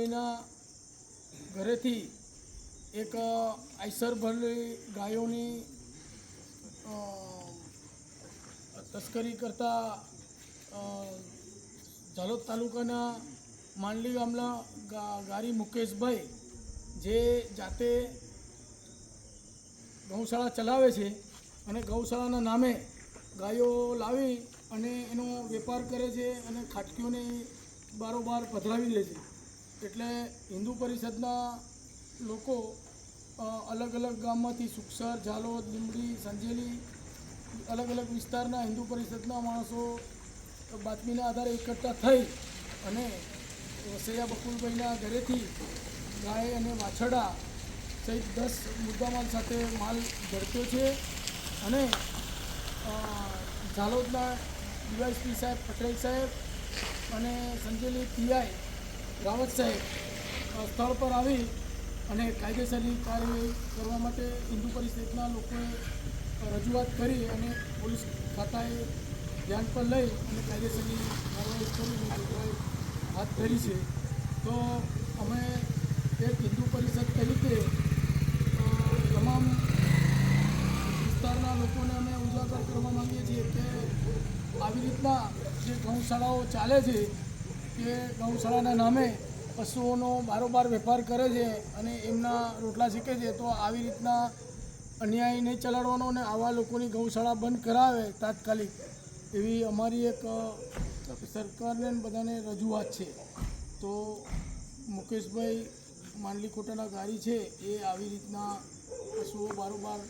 એના ઘરેથી એક આઈસર ભરેલી ગાયોની તસ્કરી કરતા ઝાલોદ તાલુકાના માંડલી ગામના ગારી મુકેશભાઈ જે જાતે ગૌશાળા ચલાવે છે અને ગૌશાળાના નામે ગાયો લાવી અને એનો વેપાર કરે છે અને ખાટકીઓને બારોબાર પધરાવી દે છે. એટલે હિન્દુ પરિષદના લોકો અલગ અલગ ગામમાંથી સુખસર, ઝાલોદ, લીંબડી, સંજેલી અલગ અલગ વિસ્તારના હિન્દુ પરિષદના માણસો બાતમીના આધારે એકઠા થઈ અને વસૈયા બકુલભાઈના ઘરેથી ગાય અને વાછરડા સહિત 10 મુદ્દામાલ સાથે માલ ઝડપ્યો છે અને ઝાલોદના ડીવાયએસપી સાહેબ પટેલ સાહેબ અને સંજેલી પીઆઈ રાવત સાહેબ સ્થળ પર આવી અને કાયદેસરની કાર્યવાહી કરવા માટે હિન્દુ પરિષદના લોકોએ રજૂઆત કરી અને પોલીસ ખાતાએ ધ્યાન પર લઈ અને કાયદેસરની કાર્યવાહી કરીને જોગવાઈ હાથ ધરી છે. તો અમે એક હિન્દુ પરિષદ તરીકે તમામ વિસ્તારના લોકોને અમે ઉજાગર કરવા માંગીએ છીએ કે આવી રીતના જે ગૌશાળાઓ ચાલે છે કે ગૌશાળાના નામે પશુઓનો બારોબાર વેપાર કરે છે અને એમના રોટલા શીખે છે, તો આવી રીતના અન્યાય નહીં ચલાવવાનો અને આવા લોકોની ગૌશાળા બંધ કરાવે તાત્કાલિક એવી અમારી એક સરકારને બધાને રજૂઆત છે. તો મુકેશભાઈ માંડલી કોટાના ગારી છે એ આવી રીતના પશુઓ બારોબાર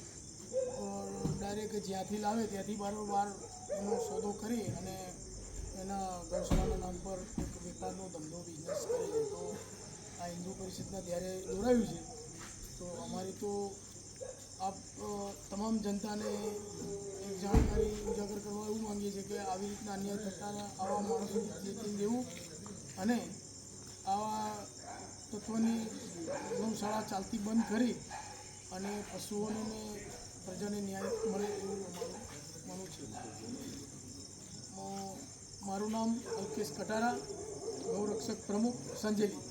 ડાયરેક્ટ જ્યાંથી લાવે ત્યાંથી બારોબાર એનો સોદો કરી અને એના ગૌશાળાના નામ પર એક વેપારનો ધંધો બિઝનેસ કરે છે. તો આ હિન્દુ પરિષદના ત્યારે દોરાયું છે. તો અમારી તો આપ તમામ જનતાને એક જાણકારી ઉજાગર કરવા એવું માંગીએ છીએ કે આવી રીતના અન્યાય થતા આવા માણસોથી ચેતવી દેવું અને આવા તત્વની ગૌશાળા ચાલતી બંધ કરી અને પશુઓને પ્રજાને ન્યાય મળે એવું અમારું માનવું છે. મારું નામ અલ્કેશ કટારા, ગૌરક્ષક પ્રમુખ, સંજેલી.